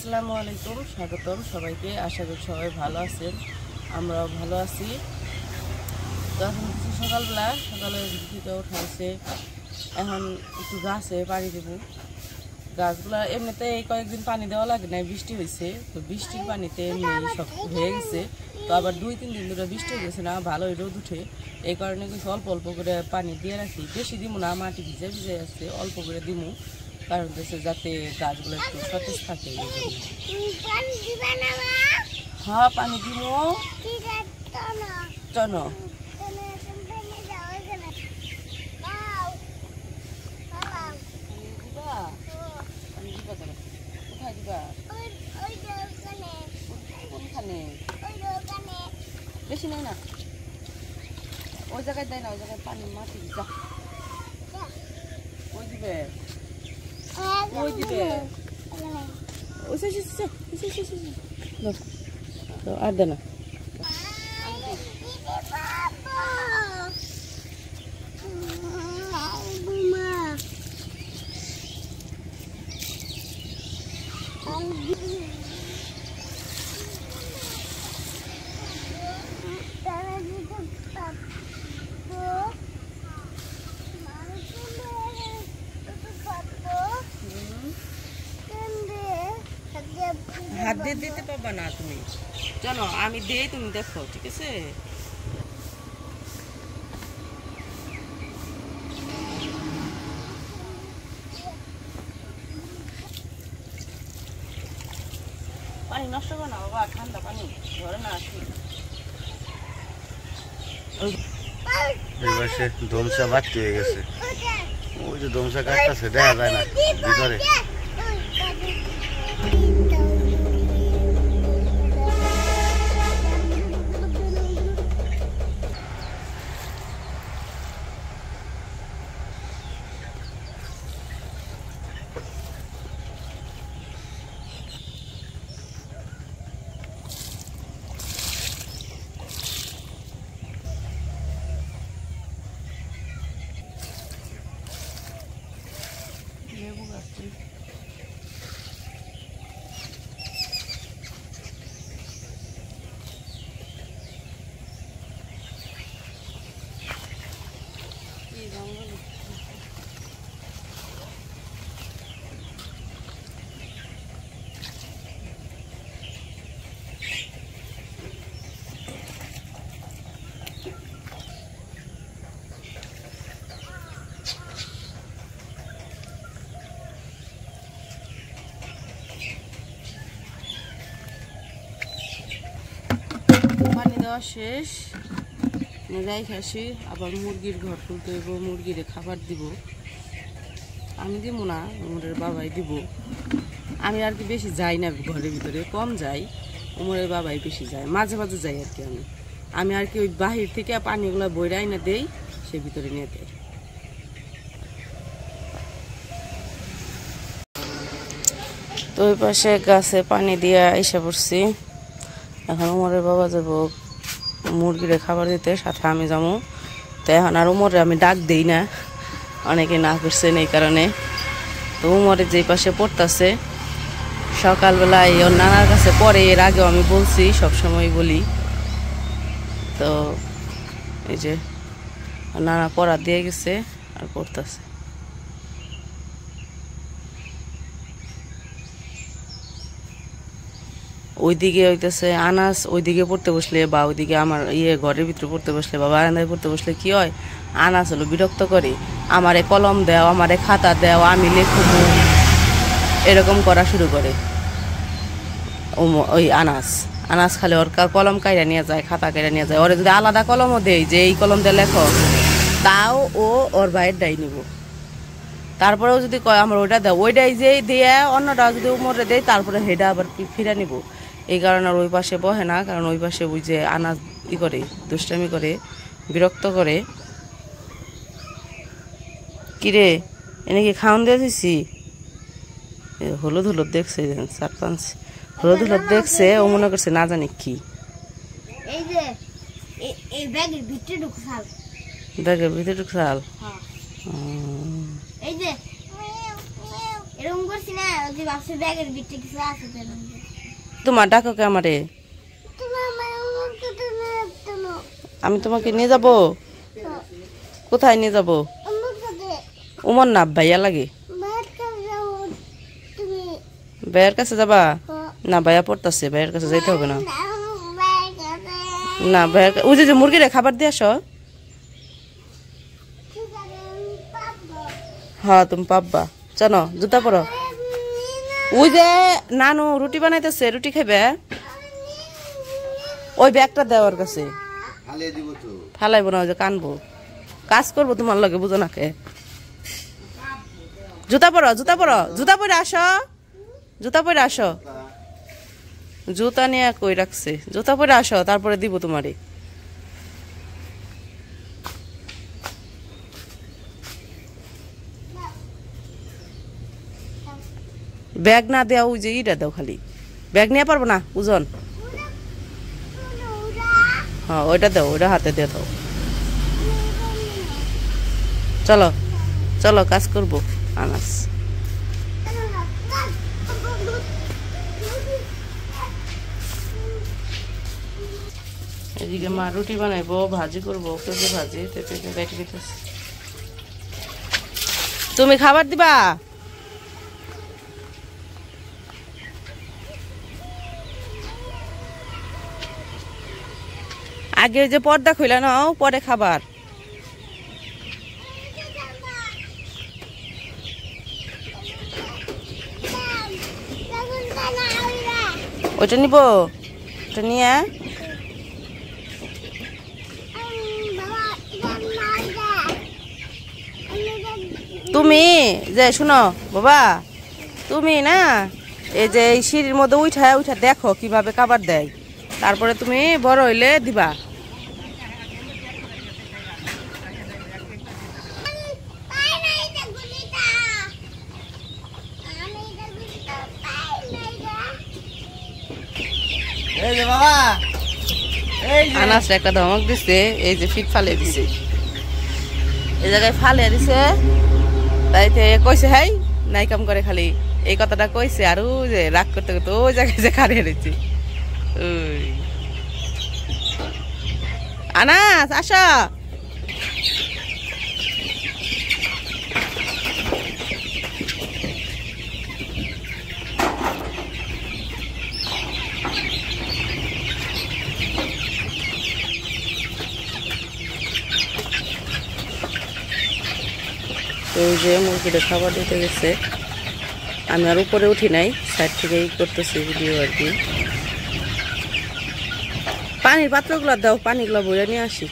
আসসালামু আলাইকুম, স্বাগতম সবাইকে। আশা করি সবাই ভালো আছেন, আমরাও ভালো আছি। তো এখন সকালে ঘুম থেকে ওঠা হয়েছে। এখন একটু গাছে পানি দেব। গাছগুলা এমনিতে এই কয়েকদিন পানি দেওয়া লাগে না, বৃষ্টি হয়েছে তো বৃষ্টির পানিতে এমনি সব হয়ে গেছে। তো আবার 2-3 দিন ধরে বৃষ্টি হয়ে গেছে না, ভালোই রোদ উঠে, এই কারণে কিছু অল্প অল্প করে পানি দিয়ে রাখি। বেশি দিব না, মাটি ভিজে ভিজে আছে, অল্প করে দিব, কারণ হচ্ছে যাতে গাছগুলো একটু সতেজ থাকে। হ্যাঁ, পানি দিব চলো। কোথায় দিবা? কোনখানে? বেশি নেই না, ওই জায়গায় দেয় না, ওই জায়গায় পানি মাটি যা। ওই দিবে, ওই দিবে, আর দে না। হাত দিয়ে দিতে পারবা না তুমি, চলো আমি দিই, তুমি দেখো, ঠিক আছে? পানি নষ্ট করো না বাবা, ঠান্ডা পানি ধরে না আসি। ধমসা বাড়তি হয়ে গেছে, ওই যে ধমসা কাটতেছে, দেখা যায় না ভিতরে। পানি দেওয়া শেষ, যাই খাসি, আবার মুরগির ঘর তুলতে হইব, মুরগিরে খাবার দিব। আমি দিব না, উমরের বাবাই দিব। আমি আর কি বেশি যাই না ঘরের ভিতরে, কম যাই, উমরের বাবাই বেশি যায়, মাঝে মাঝে যাই আর কি। আমি আর কি ওই বাহির থেকে পানিগুলো বইরাই না দেই, সে ভিতরে নিয়ে দেয়। তো ওই পাশে গাছে পানি দিয়ে এসে পড়ছি। এখন উমরের বাবা যাব মুরগিরে খাবার দিতে, সাথে আমি যাবো। তো এখন আর উমরে আমি ডাক দিই না, অনেকে না করছেন এই কারণে। তো উমরে যে পাশে পড়তেছে, সকালবেলায় ওর নানার কাছে পড়ে, এর আগেও আমি বলছি, সবসময় বলি। তো এই যে নানা পড়া দিয়ে গেছে আর পড়তেছে। ওইদিকে হইতেছে আনাস, ওইদিকে পড়তে বসলে বা ওইদিকে আমার ঘরের ভিতরে পড়তে বসলে বা বারান্দায় পড়তে বসলে কি হয়, আনাস হলো বিরক্ত করে, আমারে কলম দাও, আমারে খাতা দাও, আমি লেখব, এরকম করা শুরু করে। ওই আনাস খালি ওর কলম কাইরা নিয়ে যায়, খাতা কাইরা নিয়ে যায়। ওরে যদি আলাদা কলমও দেয় যে এই কলম দিয়ে লেখো, তাও ও ওর ভাইয়ের ডাই নিব। তারপরেও যদি কয় আমার ওইটা দাও, ওইটাই যে দিয়ে অন্যটা যদি উমরে দেয়, তারপরে হেডা আবার ফিরা নিব। এই কারণে আর ওই পাশে বহে না, কারণ ওই পাশে ওই যে আনাজ করে, দুষ্টামি করে, বিরক্ত করে। কিরে, এনেকে খাওয়ান দিয়ে দিছি, হলুদ হলুদ দেখছে, 4-5 হলুদ হলুদ দেখছে, ও মনে করছে না জানি কি। ব্যাগের ভিতরে ঢুকছাল, এরকম করছি না যে বাসের ব্যাগের ভিতরে কিছু আছে তেরকম তোমার ডাকো কে আমারে? তুমি আমার আমাকে তুমি একদম আমি তোমাকে নিয়ে যাব। কোথায় নিয়ে যাব? আমাকে উমর না ভাইয়া লাগে। ভাত খাও তুমি ভাইয়ার কাছে যাবা? হ্যাঁ। না ভাইয়া পড়তাছে, ভাইয়ার কাছে যাইতে হবে না। ব্যাগ না ভাইয়ার ওই যে মুরগিরে খাবার দিয়ে আসো। হ্যাঁ তুমি পাববা। চলো জুতা পরো। ওই যে নানু রুটি বানাইতেছে, রুটি খাইবে। ওই ব্যাগটা দেওয়ার কাছে ফালাইবো না, ওই যে কানবো। কাজ করবো তোমার লগে, বুঝো না কে। জুতা পরো, জুতা পরো, জুতা পরে আসো, জুতা পরে আসো। জুতা নিয়ে কই রাখছে? জুতা পরে আসো, তারপরে দিব তোমারে। ব্যাগ না দেওয়া, ওই যে ইটা দাও খালি। ব্যাগ নিয়ে পারবো না ওজন। হ্যাঁ ওইটা দাও, ওইটা হাতে দিয়ে দাও। চলো চলো কাজ করবো। আনাস এদিকে মা রুটি বানাইবো, ভাজি করবো, পেঁপে ভাজি। পেঁপে বেটে দিতেছি। তুমি খাবার দিবা? আগে ওই যে পর্দা খুলে নাও, পরে খাবার। ওইটা নিব, ওটা নিয়ে তুমি যে শুনো বাবা, তুমি না এই যে এই সিঁড়ির মধ্যে উঠা উঠা দেখো কিভাবে খাবার দেয়, তারপরে তুমি বড় হইলে দিবা। আনাস একটা ধমক দিছে, এই যে ফিট ফালে দিছে, এই জায়গায় ফালে দিছে। তাইতে কইছে হাই নাই কাম করে, খালি এই কথাটা কইছে। আর ওই যে রাগ করতে করতে ওই জায়গায় যে খাড়িয়ে রয়েছে। ওই আনাস আসো। এই যে মুরগিটা খাবার দিতে গেছে, আমি আর উপরে উঠি নাই, সাইড থেকেই করতেছি ভিডিও আর কি। পানির পাত্রগুলো দাও, পানিগুলো বইয়া নিয়ে আসি।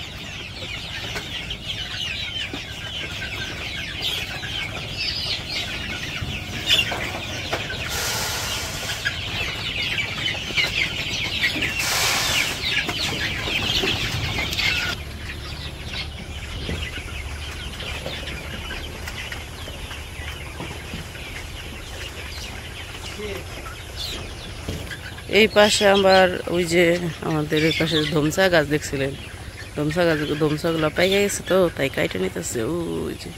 এই পাশে আবার ওই যে আমাদের এই পাশে ধমসা গাছ দেখছিলেন, ধমসাগুলো পাইয়া গেছে তো, তাই কাইটে নিতেছে। ওই যে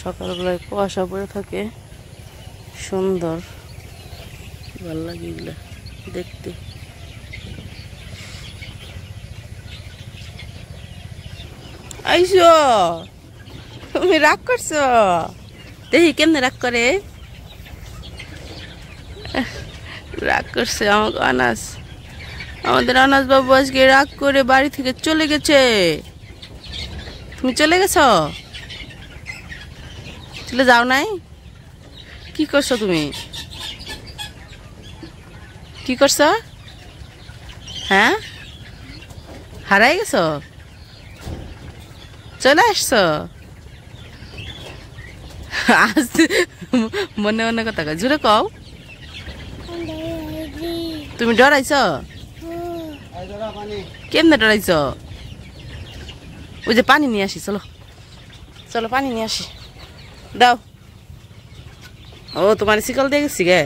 সকালবেলায় কুয়াশা পড়ে থাকে, সুন্দর ভালো লাগে এগুলা দেখতে। আইসো তুমি রাগ করছো? দেখি কেমনে রাগ করে। রাগ করছে আমাকে আনাস, আমাদের আনাস বাবু আজকে রাগ করে বাড়ি থেকে চলে গেছে। তুমি চলে গেছো? চলে যাও নাই? কি করছো তুমি? কি করছো? হ্যাঁ হারাই গেছো? চলে আসছো? আজ মনে মনে কথা কয়, জোরে কও। তুমি ডরাইছ? কেমনে ডরাইছ? ওই যে পানি নিয়ে আসি, চলো চলো পানি নিয়ে আসি, দাও। ও তোমার শিকল দিয়ে গেছি গে।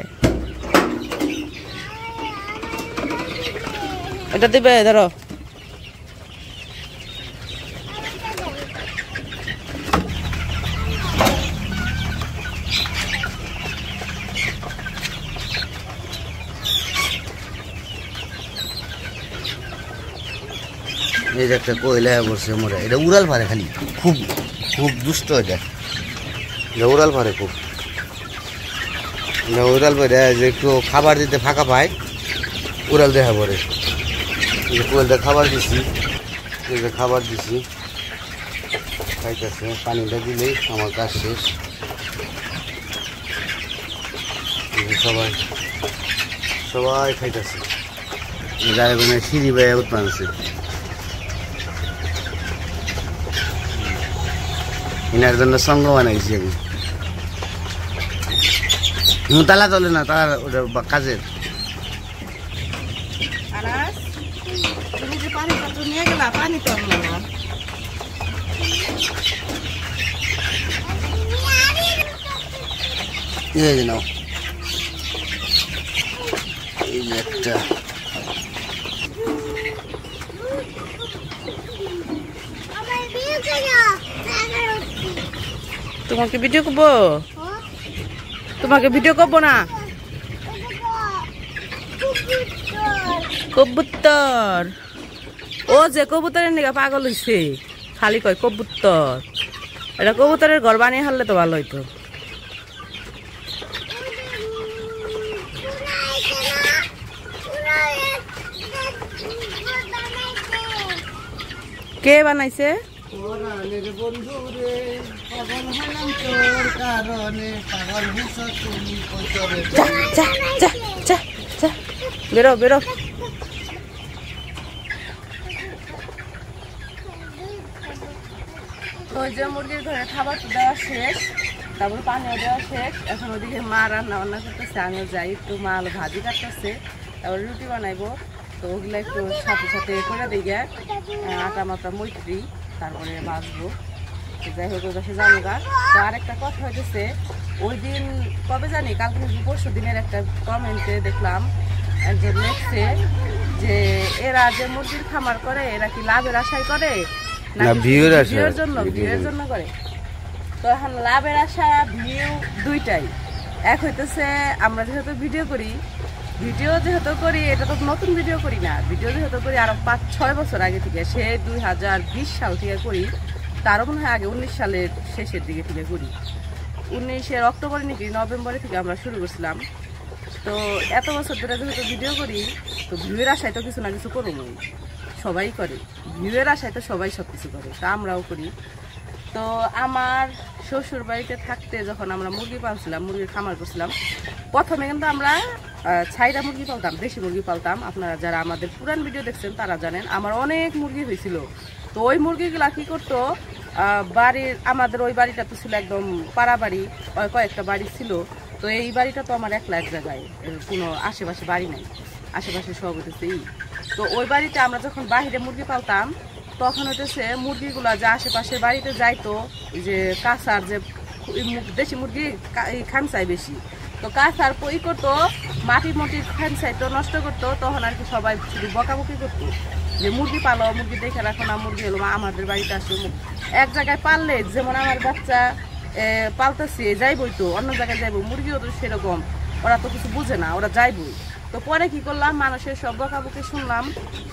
এটা দিবে ধরো। এই যে একটা কয়লা বসে মোরা, এটা উড়াল পারে খালি, খুব খুব দুষ্ট এটা, এটা উড়াল পারে খুব, এটা উড়াল পারে যে একটু খাবার দিতে ফাঁকা পায় উড়াল দেখা পড়ে। এই যে কোয়েলটা খাবার দিছি, এই যে খাবার দিছি খাইতেছে, পানিটা দিলেই আমার কাজ শেষ। এই যে সবাই সবাই খাইতেছে, যারা কোনো সিঁড়ি বেয়ে উৎপান আছে এনার জন্য সঙ্গ বানাইছি আমি। তালা চলে না, তার ওটা কাজের। তুমি যে পানি পাত্র নিয়ে গেলা, পানি তো আনলো না। এই যে নাও, এই যে একটা তোমাকে ভিডিও করবো, তোমাকে ভিডিও করবো না। কবুতর, ও যে কবুতরের নিগা পাগল হইছে, খালি কয় কবুতর। এটা কবুতরের ঘর বানিয়ে হারলে তো ভালো হইতো। কে বানাইছে? বেরো বেরো। ওই যে মুরগির ঘরে খাবার দেওয়া শেষ, তারপর পানিও দেওয়া শেষ। এখন ওদিকে মা রান্না বান্না করতেছে, আমিও যাই একটু, মা আলু ভাজি কাটতেছে, তারপর রুটি বানাইবো। তো ওগুলো একটু সাথে সাথে করে দিই গে, আটা মাটা মৈত্রী, তারপরে বাঁচবো। যাই হোক, ওই পাশে জানো গা। তো আরেকটা কথা হইতেছে, ওই দিন কবে জানি, কালকে পরশু দিনের একটা কমেন্টে দেখলাম একজন লিখছে যে এরা যে মুরগির খামার করে এরা কি লাভের আশায় করে না ভিউর জন্য করে। তো এখন লাভের আশা ভিউ দুইটাই। এক হইতেছে আমরা যেহেতু ভিডিও করি এটা তো নতুন ভিডিও করি না, ভিডিও যেহেতু করি আরো 5-6 বছর আগে থেকে, সে 2020 সাল থেকে করি, তারও মনে হয় আগে 19 সালের শেষের দিকে থেকে করি। 19-এর অক্টোবরে নাকি নভেম্বরে থেকে আমরা শুরু করছিলাম। তো এত বছর ধরে যেহেতু ভিডিও করি, তো ভিউয়ের আশায় তো কিছু না কিছু করবো, সবাই করে ভিউয়ের আশায়, তো সবাই সব কিছু করে, তা আমরাও করি। তো আমার শ্বশুর বাড়িতে থাকতে যখন আমরা মুরগি পালছিলাম, মুরগির খামার করছিলাম, প্রথমে কিন্তু আমরা 6টা মুরগি পালতাম, দেশি মুরগি পালতাম। আপনারা যারা আমাদের পুরান ভিডিও দেখছেন তারা জানেন আমার অনেক মুরগি হয়েছিল। তো ওই মুরগিগুলা কি করতো, বাড়ির, আমাদের ওই বাড়িটা তো ছিল একদম পাড়া বাড়ি, কয়েকটা বাড়ি ছিল। তো এই বাড়িটা তো আমার একলা এক জায়গায়, কোনো আশেপাশে বাড়ি নাই, আশেপাশে সব হইতেছে। তো ওই বাড়িতে আমরা যখন বাহিরে মুরগি পালতাম, তখন হইতেছে মুরগিগুলা যে আশেপাশে বাড়িতে যাইতো, যে কাঁচার যে দেশি মুরগি খানসাই বেশি, তো কাঁচার ই করতো, মাটির খানসাই তো নষ্ট করতো। তখন আর কি সবাই শুধু বকাবকি করতো যে মুরগি পালো, মুরগি দেখে রাখো না, মুরগি হলো আমাদের বাড়িতে আসো। এক জায়গায় পাললে, যেমন আমার বাচ্চা পালতেছে, যাইবই তো অন্য জায়গায় যাইবো, মুরগিও তো সেরকম, ওরা তো কিছু বুঝে না, ওরা যাইবই। তো পরে কি করলাম, মানুষের সব বকাবকি শুনলাম,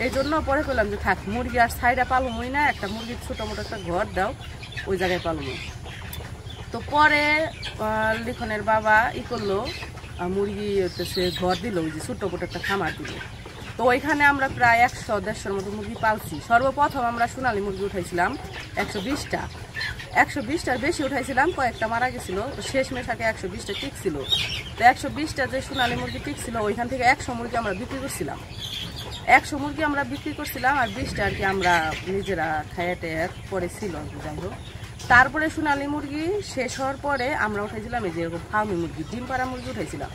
এই জন্য পরে করলাম যে থাক, মুরগি আর সাইডে পালুমই না, একটা মুরগির ছোটো মোটো একটা ঘর দাও, ওই জায়গায় পালুমো। তো পরে লিখনের বাবা করলো, মুরগি হচ্ছে ঘর দিল, ওই যে ছোট্ট মোটো একটা খামার দিল। তো ওইখানে আমরা প্রায় 100-150-র মতো মুরগি পালছি। সর্বপ্রথম আমরা সোনালী মুরগি উঠাইছিলাম 120টা, 120টার বেশি উঠাইছিলাম, কয়েকটা মারা গেছিল। তো শেষমেশ আগে 120টা টিকছিল। তো 120টা যে সোনালী মুরগি টিকছিল, ওইখান থেকে 100 মুরগি আমরা বিক্রি করছিলাম, 100 মুরগি আমরা বিক্রি করছিলাম, আর 20টা আর কি আমরা নিজেরা খাইয়াটে পরে ছিল। যাই হোক, তারপরে সোনালী মুরগি শেষ হওয়ার পরে আমরা উঠাইছিলাম এই যে এরকম ফার্মি মুরগি, ডিম পাড়া মুরগি উঠাইছিলাম।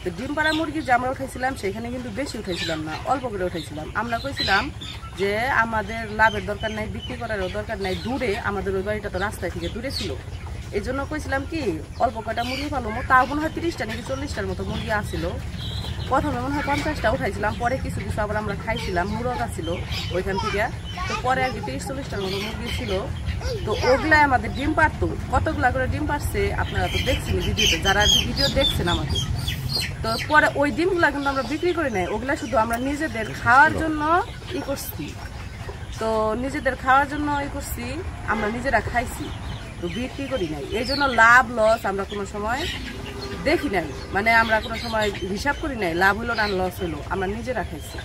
তো ডিম পাড়া মুরগি যে আমরা উঠাইছিলাম, সেখানে কিন্তু বেশি উঠাইছিলাম না, অল্প করে উঠাইছিলাম। আমরা কইছিলাম যে আমাদের লাভের দরকার নাই, বিক্রি করারও দরকার নাই, দূরে, আমাদের ওই বাড়িটা তো রাস্তায় থেকে দূরে ছিল, এই জন্য কইছিলাম কি অল্প কয়টা মুরগি পালবো। তাও মনে হয় 30টা নাকি 40টার মতো মুরগি আসছিল। প্রথমে মনে হয় 50টা উঠাইছিলাম, পরে কিছু কিছু আবার আমরা খাইছিলাম, মুরগা ছিল ওইখান থেকে। তো পরে আর কি 30-40টার মতো মুরগি ছিল। তো ওগুলাই আমাদের ডিম পারতো, কতগুলা করে ডিম পারছে আপনারা তো দেখছেন ভিডিওতে, যারা ভিডিও দেখছেন আমাকে। তো পরে ওই ডিমগুলা কিন্তু আমরা বিক্রি করি নাই, ওগুলা শুধু আমরা নিজেদের খাওয়ার জন্য করছি। তো নিজেদের খাওয়ার জন্য করছি, আমরা নিজেরা খাইছি, তো বিক্রি করি নাই। এই জন্য লাভ লস আমরা কোনো সময় দেখি নাই, মানে আমরা কোনো সময় হিসাব করি নাই লাভ হলো না লস হলো, আমরা নিজেরা খাইছি।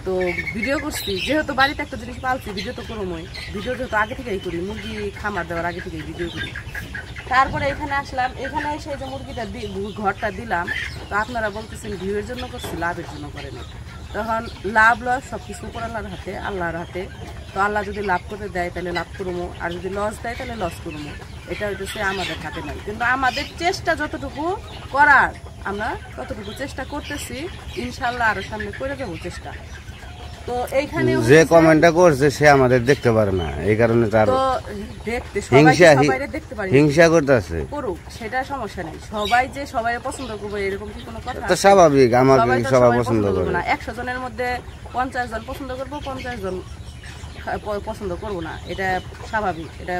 তো ভিডিও করছি, যেহেতু বাড়িতে একটা জিনিস পালছি, ভিডিও তো করবোই, ভিডিও যেহেতু আগে থেকেই করি, মুরগি খামার দেওয়ার আগে থেকেই ভিডিও করি। তারপরে এখানে আসলাম, এখানে এসে যে মুরগিটা ঘরটা দিলাম, তো আপনারা বলতেছেন ভিউয়ের জন্য করছি, লাভের জন্য করে না। তখন লাভ লস সব কিছু উপর আল্লাহর হাতে, আল্লাহর হাতে। তো আল্লাহ যদি লাভ করতে দেয় তাহলে লাভ করবো, আর যদি লস দেয় তাহলে লস করবো, এটা হইতেছে আমাদের হাতে নাই। কিন্তু আমাদের চেষ্টা যতটুকু করার আমরা ততটুকু চেষ্টা করতেছি, ইনশাল্লাহ আরো সামনে করে যাবো চেষ্টা। তো এইখানে যে কমেন্টটা করছে সে আমাদের দেখতে পারে না, এই কারণে তার তো দেখতে সবাই দেখতে পারি, হিংসা করতেছে, করুক, সেটা সমস্যা নাই। সবাই যে সবাই পছন্দ করবে এরকম কি কোনো কথা? তো স্বাভাবিক, আমাকে সবাই তো সবাই সবাই পছন্দ করে না। 100 জনের মধ্যে 50 জন পছন্দ করবো, 50 জন পছন্দ করবো না, এটা স্বাভাবিক, এটা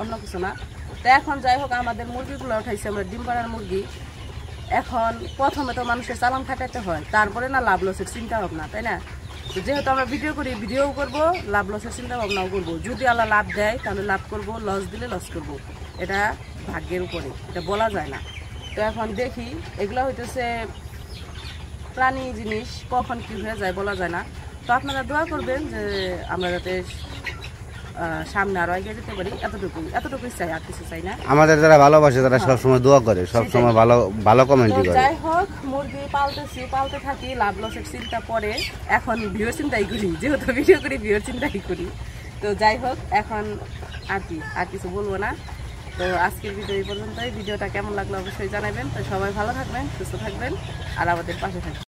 অন্য কিছু না। তো এখন যাই হোক, আমাদের মুরগিগুলো উঠাইছি আমরা ডিম পাড়ার মুরগি। এখন প্রথমে তো মানুষের চালান খাটাতে হয়, তারপরে না লাভ লসের চিন্তা ভাবনা, তাই না? তো যেহেতু আমরা ভিডিও করি, ভিডিও করব, লাভ লসের চিন্তা ভাবনাও করবো। যদি আল্লাহ লাভ দেয় তাহলে লাভ করব, লস দিলে লস করব, এটা ভাগ্যের উপরে, এটা বলা যায় না। তো এখন দেখি, এগুলো হইতেছে প্রাণী জিনিস, কখন কি হয়ে যায় বলা যায় না। তো আপনারা দোয়া করবেন যে আমরা যাতে সামনে আরো এগিয়ে যেতে পারি, এতটুকুই চাই, আর কিছু চাই না। আমাদের যারা ভালোবাসে তারা সবসময় দোয়া করে, সবসময় ভালো ভালো কমেন্টই করে। যাই হোক, মুরগি পালতে থাকি, লাভ লসের চিন্তা পরে, এখন ভিউর চিন্তাই করি, যেহেতু ভিডিও করি ভিউর চিন্তাই করি। তো যাই হোক, এখন আর কিছু বলবো না। তো আজকের ভিডিও এই পর্যন্তই। ভিডিওটা কেমন লাগলো অবশ্যই জানাবেন। তো সবাই ভালো থাকবেন, সুস্থ থাকবেন, আর আমাদের পাশে থাকবেন।